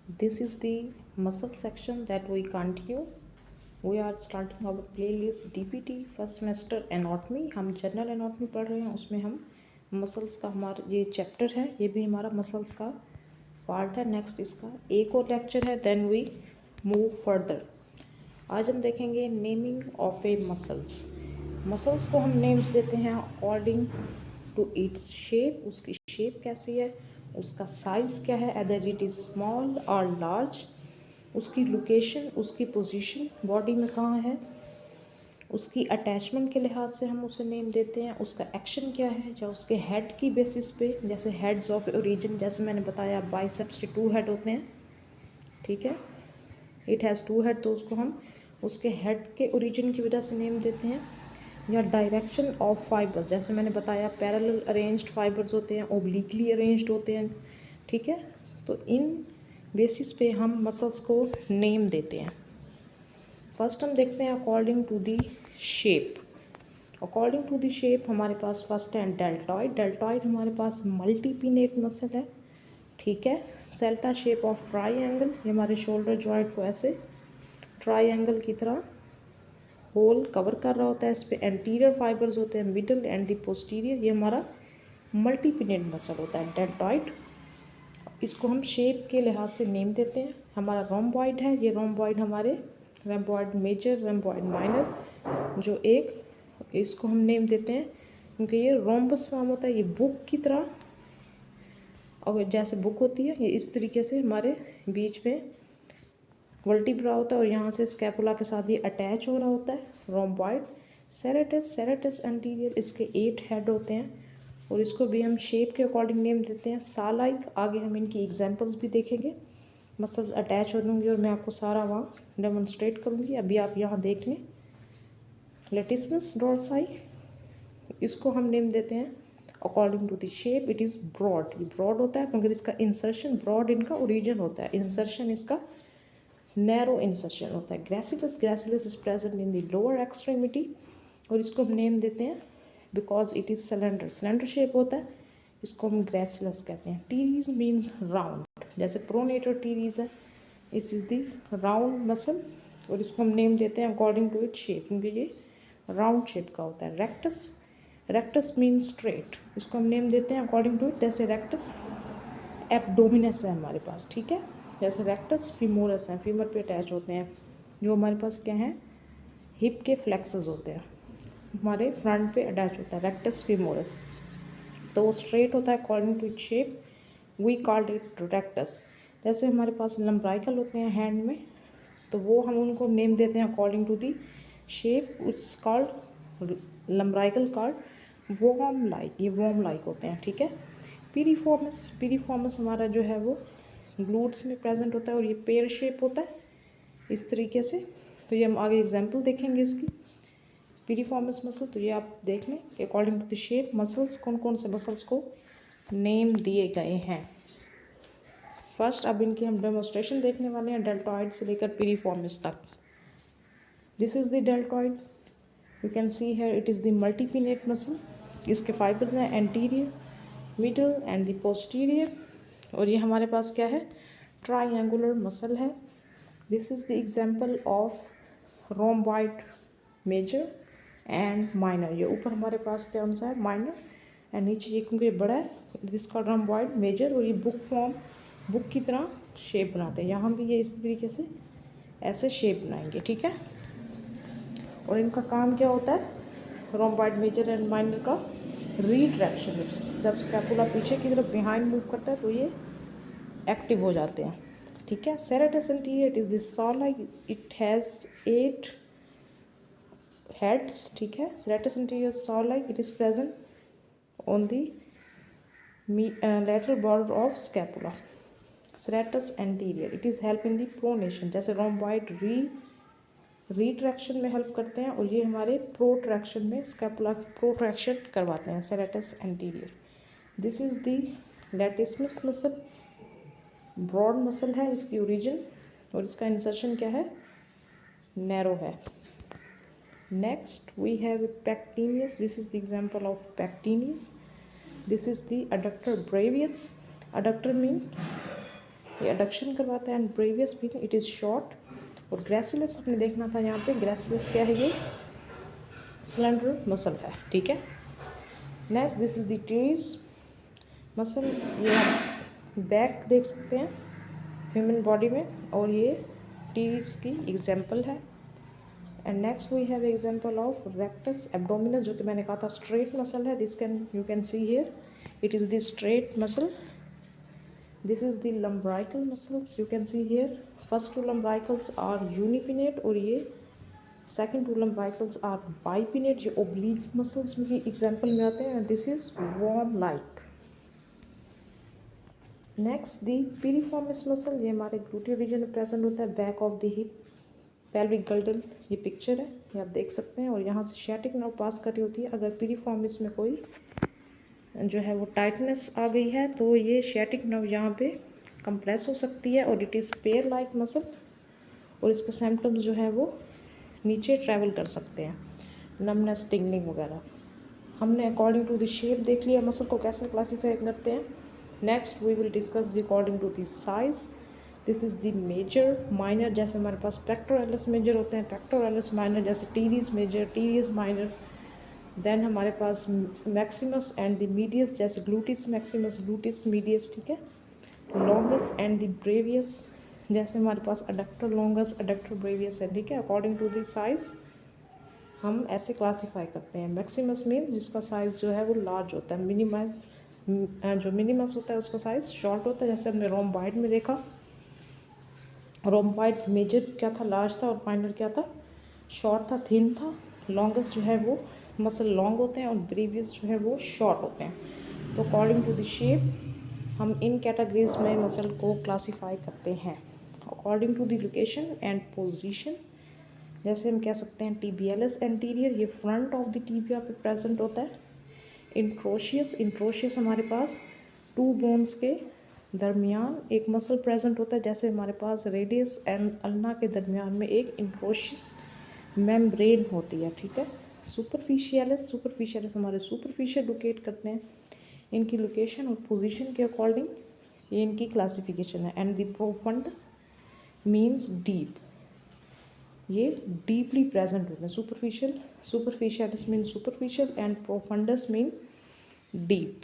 This is the muscle section that we continue. We are starting our playlist DPT first semester anatomy. हम general anatomy पढ़ रहे हैं, उसमें हम muscles का हमारा ये चैप्टर है, ये भी हमारा मसल्स का पार्ट है. नेक्स्ट इसका एक और लेक्चर है, देन वी मूव फर्दर. आज हम देखेंगे naming of A muscles. Muscles को हम नेम्स देते हैं अकॉर्डिंग टू इट्स शेप. उसकी शेप कैसी है, उसका साइज़ क्या है, अदर इट इज़ स्मॉल और लार्ज, उसकी लोकेशन, उसकी पोजीशन बॉडी में कहाँ है, उसकी अटैचमेंट के लिहाज से हम उसे नेम देते हैं, उसका एक्शन क्या है, या उसके हेड की बेसिस पे, जैसे हेड्स ऑफ ओरिजिन, जैसे मैंने बताया बाइसेप्स के 2 हेड होते हैं, ठीक है, इट हैज़ 2 हेड, तो उसको हम उसके हेड के ओरिजिन की वजह से नेम देते हैं. या डायरेक्शन ऑफ फाइबर्स, जैसे मैंने बताया पैरेलल अरेंज्ड फाइबर्स होते हैं, ओब्लिकली अरेंज्ड होते हैं, ठीक है. तो इन बेसिस पे हम मसल्स को नेम देते हैं. फर्स्ट हम देखते हैं according to the shape. According to the shape हमारे पास फर्स्ट है डेल्टॉइड. डेल्टॉइड हमारे पास मल्टीपिनेट मसल है, ठीक है. सेल्टा शेप ऑफ ट्राइएंगल, ये हमारे शोल्डर जॉइंट को ऐसे ट्राइएंगल की तरह होल कवर कर रहा होता है. इस पर एंटीरियर फाइबर्स होते हैं, मिडल एंड द पोस्टीरियर. ये हमारा मल्टीपिनेट मसल होता है डेल्टॉइड. इसको हम शेप के लिहाज से नेम देते हैं. हमारा रोम्बॉइड है, ये रोम्बॉइड हमारे रोम्बॉइड मेजर, रोम्बॉइड माइनर, जो एक इसको हम नेम देते हैं क्योंकि ये रोम्बस फॉर्म होता है. ये बुक की तरह, अगर जैसे बुक होती है, ये इस तरीके से हमारे बीच में वर्टिब्रा होता है और यहाँ से स्कैपुला के साथ ये अटैच हो रहा होता है. रोम्बॉइड. सेरेटस, सेरेटस एंटीरियर, इसके 8 हेड होते हैं और इसको भी हम शेप के अकॉर्डिंग नेम देते हैं. सालाइक, आगे हम इनकी एग्जांपल्स भी देखेंगे. मसल्स अटैच हो जाएंगी और मैं आपको सारा वहाँ डेमोन्स्ट्रेट करूँगी. अभी आप यहाँ देख लें. लेटिस्मस डोर्साई, इसको हम नेम देते हैं according to the shape. It is broad. ये ब्रॉड होता है मगर इसका इंसर्शन ब्रॉड इनका ओरिजिन होता है, इंसर्शन इसका नैरो इंसर्शन होता है. Gracilis, gracilis is present in the lower extremity और इसको हम नेम देते हैं because it is cylinder, cylinder shape होता है, इसको हम ग्रेसिलस कहते हैं. टीरीज मीन्स राउंड, जैसे प्रोनेटर टीरीज है, इस इज़ द राउंड मसल और इसको हम नेम देते हैं अकॉर्डिंग टू इट शेप क्योंकि ये राउंड शेप का होता है. रेक्टस, रेक्टस मीन्स स्ट्रेट, इसको हम नेम देते हैं अकॉर्डिंग टू इट. जैसे रेक्टस एब्डोमिनस है हमारे पास, ठीक है. जैसे रेक्टस फीमोरस है, फीमर पे अटैच होते हैं. जो हमारे पास क्या है, हिप के फ्लेक्सेस होते हैं, हमारे फ्रंट पे अटैच होता है रेक्टस फीमोरस, तो वो स्ट्रेट होता है according to it shape. We called it rectus. जैसे हमारे पास लम्ब्राइकल होते हैं हैंड में, तो वो हम उनको नेम देते हैं according to the shape. It's called lumbrical called worm like, ये वॉर्म लाइक होते हैं, ठीक है. पीरीफॉर्मस, पीरीफॉर्मस हमारा जो है वो ग्लूट्स में प्रेजेंट होता है और ये पेयर शेप होता है इस तरीके से. तो ये हम आगे एग्जांपल देखेंगे इसकी. पीरीफॉर्मस मसल, तो ये आप देख लें कि according to the shape muscles कौन कौन से मसल्स को नेम दिए गए हैं. फर्स्ट अब इनकी हम डेमोन्स्ट्रेशन देखने वाले हैं डेल्टॉइड से लेकर पीरीफॉर्मस तक. This is the deltoid. You can see here it is the multipennate muscle. इसके फाइबर्स हैं anterior, middle and the posterior और ये हमारे पास क्या है, ट्राइएंगुलर मसल है. This is the example of rhomboid major and minor. ये ऊपर हमारे पास कौन सा है, माइनर, एंड नीचे ये क्योंकि बड़ा है जिसका रोम्बॉइड मेजर, और ये बुक फॉर्म, बुक की तरह शेप बनाते हैं. यहाँ भी ये इस तरीके से ऐसे शेप बनाएंगे, ठीक है. और इनका काम क्या होता है, रोम्बॉइड मेजर एंड माइनर का रिट्रैक्शन. जब स्कैपुला पीछे की तरफ बिहाइंड मूव करता है तो ये एक्टिव हो जाते हैं, ठीक है. Serratus anterior, it is this saw like, it has 8 heads, ठीक है. Serratus anterior saw like, it is present on the lateral border of scapula. Serratus anterior, it is help in the pronation, जैसे rhomboid retraction में help करते हैं और ये हमारे protraction में स्कैपुला की प्रोट्रैक्शन करवाते हैं. Serratus anterior. This is the latissimus muscle, broad muscle है इसकी ओरिजिन और इसका इंसर्शन क्या है, नैरो है. Next we have pectineus. This is the example of pectineus. This is the adductor brevis. Adductor mean ये एडक्शन करवाता है। And brevis mean it is short. और ग्रेसिलस हमने देखना था यहाँ पे, ग्रेसिलस क्या है, ये स्लेंडर मसल है, ठीक है। Next this is the teres muscle, ये हम बैक देख सकते हैं ह्यूमन बॉडी में, और ये टीरीज की एग्जाम्पल है। And next we have example of rectus abdominis, जो कि मैंने कहा था स्ट्रेट मसल है। This can you can see here it is the straight muscle. This is the lumbrical muscles, you can see here first two lumbricals are unipennate और ये second two lumbricals are bipennate, ये oblique muscles में example में आते हैं। This is worm like. Next the piriformis muscle, ये हमारे gluteal region में प्रेजेंट होता है, back of the hip, pelvic girdle, ये पिक्चर है, ये आप देख सकते हैं। और यहाँ से शैटिक नर्व पास कर रही होती है। अगर पिरिफॉर्मिस में कोई जो है वो टाइटनेस आ गई है तो ये शैटिक नर्व यहाँ पे कंप्रेस हो सकती है, और it is pair like muscle, और इसके सिम्टम्स जो है वो नीचे ट्रैवल कर सकते हैं, नमनेस, टिंगलिंग वगैरह। हमने अकॉर्डिंग टू द शेप देख लिया मसल को कैसे क्लासीफाई करते हैं। Next we will discuss the according to the size. This is the major, minor, जैसे हमारे पास पेक्टोरलिस मेजर होते हैं, पेक्टोरलिस माइनर, जैसे teres major, teres minor. Then हमारे पास मैक्सिमस एंड द मीडियस, जैसे ग्लूटिस मैक्सिमस, ग्लूटिस मीडियस, ठीक है। लॉन्गस एंड द ब्रेवियस, जैसे हमारे पास अडक्टर लॉन्गस, अडक्टर ब्रेवियस है, ठीक है। अकॉर्डिंग टू द साइज हम ऐसे क्लासीफाई करते हैं। मैक्सिमस मीन जिसका साइज़ जो है वो लार्ज होता है, मिनिमस जो मिनिमस होता है उसका साइज़ शॉर्ट होता है। जैसे हमने रोम्बाइड में देखा, रोम्बाइड मेजर क्या था, लार्ज था, और माइनर क्या था, शॉर्ट था, थिन था। लॉन्गेस्ट जो है वो मसल लॉन्ग होते हैं, और ब्रीवियस जो है वो शॉर्ट होते हैं। तो अकॉर्डिंग टू द शेप हम इन कैटेगरीज में मसल को क्लासीफाई करते हैं according to the location and position. जैसे हम कह सकते हैं टीबियलिस एंटीरियर, ये फ्रंट ऑफ द टीबिया पे प्रेजेंट होता है। इंट्रोशियस, इंट्रोशियस हमारे पास टू बोन्स के दरमियान एक मसल प्रेजेंट होता है, जैसे हमारे पास रेडियस एंड अल्ना के दरमियान में एक इंट्रोशियस मेम्ब्रेन होती है, ठीक है। सुपरफिशियलिस, सुपरफिशियलिस हमारे सुपरफिशियल लोकेट करते हैं। इनकी लोकेशन और पोजीशन के अकॉर्डिंग ये इनकी क्लासिफिकेशन है। And the profundus means deep, ये डीपली प्रेजेंट होते हैं। Superficial, superficialis mean superficial and profundus mean deep.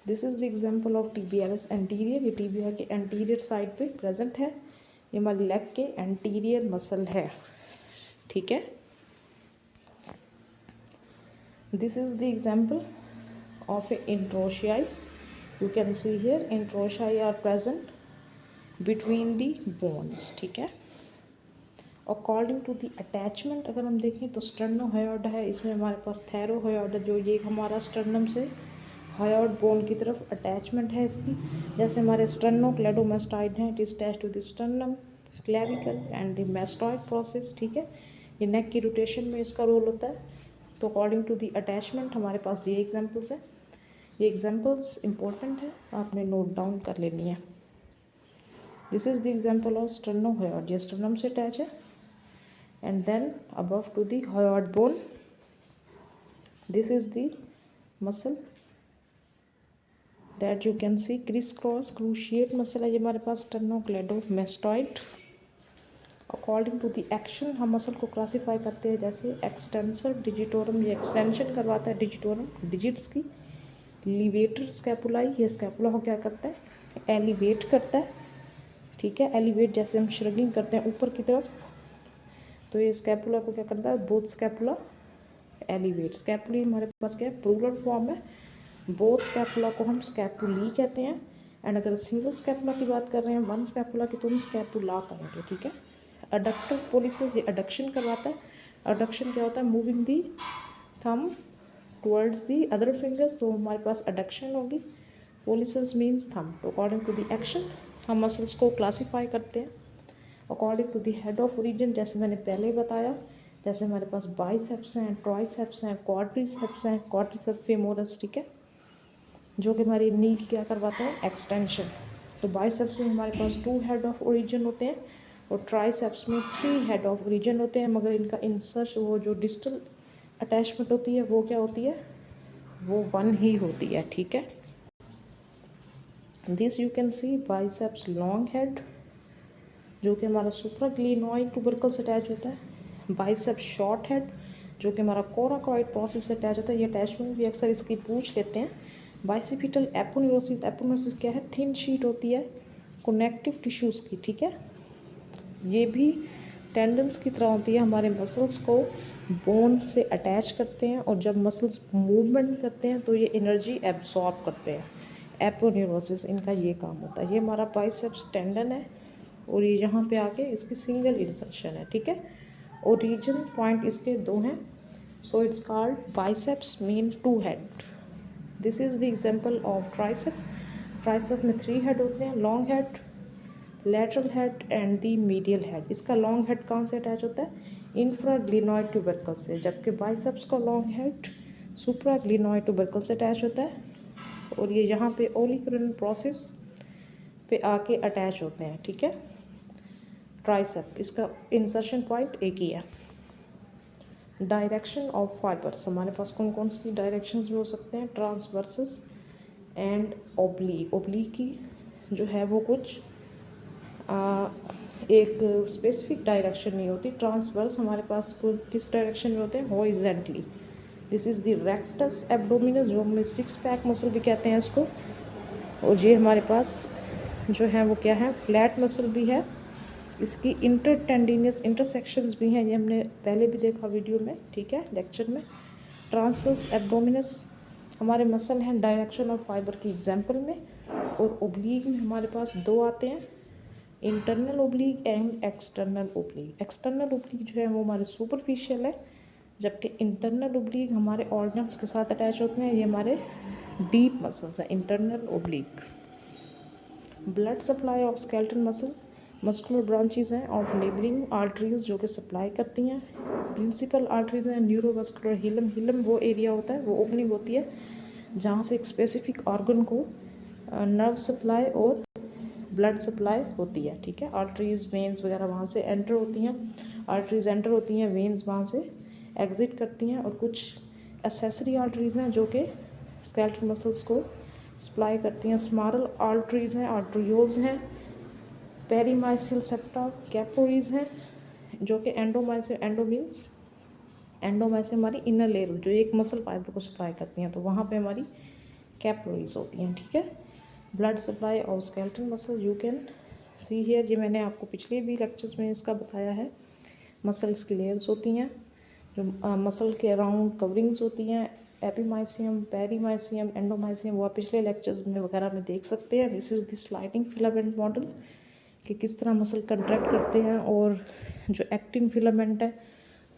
This is the example of tibialis anterior, ये टीबिया के एंटीरियर साइड पे प्रेजेंट है। ये हमारी लेग के एंटीरियर मसल है, ठीक है। This is the example of a interossei, you can see here interossei are present between the bones, ठीक है। अकॉर्डिंग टू द अटैचमेंट अगर हम देखें तो स्टर्नोहायोइड है, इसमें हमारे पास थैरोहायोइड है, जो ये हमारा स्टर्नम से हायोइड बोन की तरफ अटैचमेंट है इसकी। जैसे हमारे स्टर्नोक्लेडोमास्टाइड है, it is attached to the sternum, clavicle and the mastoid process, ठीक है। ये नेक की रोटेशन में इसका रोल होता है। तो अकॉर्डिंग टू द अटैचमेंट हमारे पास ये एग्जाम्पल्स हैं। ये एग्जाम्पल्स इंपॉर्टेंट है, आपने नोट डाउन कर लेनी है। This is the example of sternohyoid, ये स्टर्नम से अटैच है। And then above to the hyoid bone, this is the muscle that you can see crisscross cruciate muscle है ये हमारे पास sternocleidomastoid। According to the action हम muscle को classify करते हैं, जैसे एक्सटेंसर डिजिटोरम, ये एक्सटेंशन करवाता है डिजिटोरम डिजिट्स की। लिवेटर स्कैपुलाई, ये स्कैपुला को क्या करता है, एलिवेट करता है, ठीक है। एलिवेट जैसे हम श्रगिंग करते हैं ऊपर की तरफ, तो ये स्कैपुला को क्या करता है, बोथ स्कैपुला एलिवेट। स्कैपुली हमारे पास क्या है, प्लूरल फॉर्म है। बोथ स्कैपुला को हम स्कैपुली कहते हैं। एंड अगर सिंगल स्कैपुला की बात कर रहे हैं, वन स्कैपुला की, तो हम स्कैपुला करेंगे, ठीक है। अडक्टर पोलिसिस, ये अडक्शन करवाता है। अडक्शन क्या होता है, moving the thumb towards the other fingers, तो हमारे पास अडक्शन होगी। Pollicis means thumb. तो अकॉर्डिंग टू द एक्शन हम मसल्स को क्लासीफाई करते हैं according to the head of region. जैसे मैंने पहले बताया, जैसे हमारे पास बाइसेप्स हैं, ट्राइसेप्स हैं, क्वाड्रिसेप्स हैं, क्वाड्रिसेप्स फेमोरस, ठीक है, जो कि हमारी नी की क्या करवाता है, एक्सटेंशन। तो बाइसेप्स में हमारे पास 2 हेड ऑफ ओरिजिन होते हैं, और ट्राइसेप्स में 3 हेड ऑफ ओरिजिन होते हैं, मगर इनका इंसर्ट वो जो डिस्टल अटैचमेंट होती है वो क्या होती है, वो 1 ही होती है, ठीक है। This you can C biceps long head जो कि हमारा सुप्राग्लिनोइड ट्यूबरकल से अटैच होता है, बाइसेप्स शॉर्ट हेड जो कि हमारा कोराकॉइड प्रोसेस से अटैच होता है। ये अटैचमेंट भी अक्सर इसकी पूछ लेते हैं। बाइसिपिटल एपोन्यूरोसिस, एपोन्यूरोसिस क्या है, थिन शीट होती है कनेक्टिव टिश्यूज़ की, ठीक है। ये भी टेंडन्स की तरह होती है, हमारे मसल्स को बोन से अटैच करते हैं और जब मसल्स मूवमेंट करते हैं तो ये एनर्जी एब्जॉर्ब करते हैं। एपोन्यूरोसिस इनका ये काम होता है। ये हमारा बाइसेप्स टेंडन है और ये यहाँ पे आके इसकी सिंगल इंसर्शन है, ठीक है। ओरिजिन पॉइंट इसके 2 हैं, so it's called biceps mean 2 head. This is the example of tricep. Tricep में 3 हेड होते हैं, long head, lateral head and the medial head. इसका लॉन्ग हेड कहाँ से अटैच होता है, इंफ्राग्लिनोइड ट्यूबरकल से, जबकि बाइसेप्स का लॉन्ग हेड सुप्राग्लिनोइड ट्यूबरकल से अटैच होता है और ये यहाँ पे ओलिकुलर प्रोसेस पे आके अटैच होते हैं, ठीक है। ट्राइसेप इसका इंसर्शन पॉइंट एक ही है। डायरेक्शन ऑफ फाइबर्स, हमारे पास कौन कौन सी डायरेक्शंस में हो सकते हैं, ट्रांसवर्सस एंड ओब्लीक। ओब्लीक की जो है वो कुछ एक स्पेसिफिक डायरेक्शन नहीं होती। ट्रांसवर्स हमारे पास किस डायरेक्शन में होते हैं, horizontally. This is the rectus abdominis जो हमें 6 पैक मसल भी कहते हैं इसको, और ये हमारे पास जो है वो क्या है, फ्लैट मसल भी है। इसकी इंटरटेंडिनियस इंटरसेक्शंस भी हैं, ये हमने पहले भी देखा वीडियो में, ठीक है, लेक्चर में। ट्रांसवर्स एब्डोमिनस हमारे मसल हैं डायरेक्शन ऑफ फाइबर की एग्जांपल में, और ओब्लीक में हमारे पास 2 आते हैं, internal oblique and external oblique. External oblique जो है वो हमारे सुपरफिशियल है, जबकि इंटरनल ओब्लीक हमारे ऑर्गन्स के साथ अटैच होते हैं। ये हमारे डीप मसल्स हैं, internal oblique. Blood supply of skeletal muscle, muscular branches हैं ऑफ नेबरिंग आर्टरीज जो कि सप्लाई करती हैं। प्रिंसिपल आर्टरीज हैं न्यूरोवास्कुलर हिलम। हिलम वो एरिया होता है, वो ओपनिंग होती है जहाँ से एक स्पेसिफिक ऑर्गन को नर्व सप्लाई और ब्लड सप्लाई होती है, ठीक है। आर्टरीज, वेन्स वगैरह वहाँ से एंटर होती हैं, आर्टरीज एंटर होती हैं, वेन्स वहाँ से एग्जिट करती हैं, और कुछ एसेसरी आर्टरीज हैं जो कि स्केलेटल मसल्स को सप्लाई करती हैं। स्मॉल आर्टरीज हैं, आर्टरियोल्स हैं, पेरीमाइसियल सेप्टा, कैपोरीज हैं जो कि एंडोमाइसियल, एंडोमाइसियल हमारी इनर लेयर जो एक मसल फाइबर को सप्लाई करती हैं, तो वहाँ पे हमारी कैपोरीज होती हैं, ठीक है। ब्लड सप्लाई और skeletal muscle you can see here, ये मैंने आपको पिछले भी लेक्चर्स में इसका बताया है। मसल्स की लेयर्स होती हैं जो मसल के अराउंड कवरिंग्स होती हैं, एपीमाइसियम, पेरीमाइसियम, एंडोमाइसियम, वो आप पिछले लेक्चर्स में वगैरह में देख सकते हैं। This is the sliding filament model कि किस तरह मसल कंट्रैक्ट करते हैं, और जो एक्टिन फिलामेंट है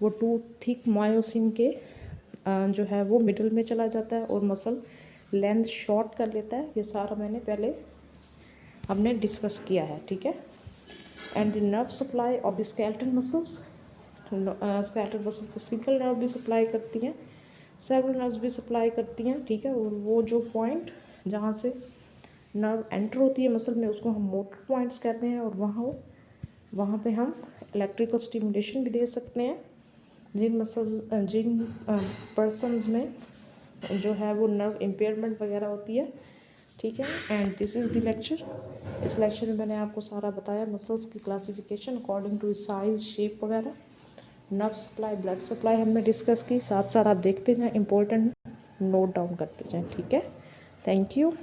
वो 2 थिक मायोसिन के जो है वो मिडल में चला जाता है और मसल लेंथ शॉर्ट कर लेता है। ये सारा मैंने पहले हमने डिस्कस किया है, ठीक है। And the nerve supply of the skeletal muscles, skeletal muscle को सिंगल नर्व भी सप्लाई करती हैं, सेवरल नर्व्स भी सप्लाई करती हैं, ठीक है। और वो जो पॉइंट जहाँ से नर्व एंटर होती है मसल में उसको हम मोटर पॉइंट्स कहते हैं, और वहाँ पे हम इलेक्ट्रिकल स्टिमुलेशन भी दे सकते हैं जिन पर्सनस में जो है वो नर्व इम्पेयरमेंट वगैरह होती है, ठीक है। And this is the lecture. इस लेक्चर में मैंने आपको सारा बताया, मसल्स की classification according to size, shape वगैरह, नर्व सप्लाई, ब्लड सप्लाई हमने डिस्कस की। साथ साथ आप देखते जाएं, इंपॉर्टेंट नोट डाउन करते जाएं, ठीक है। Thank you.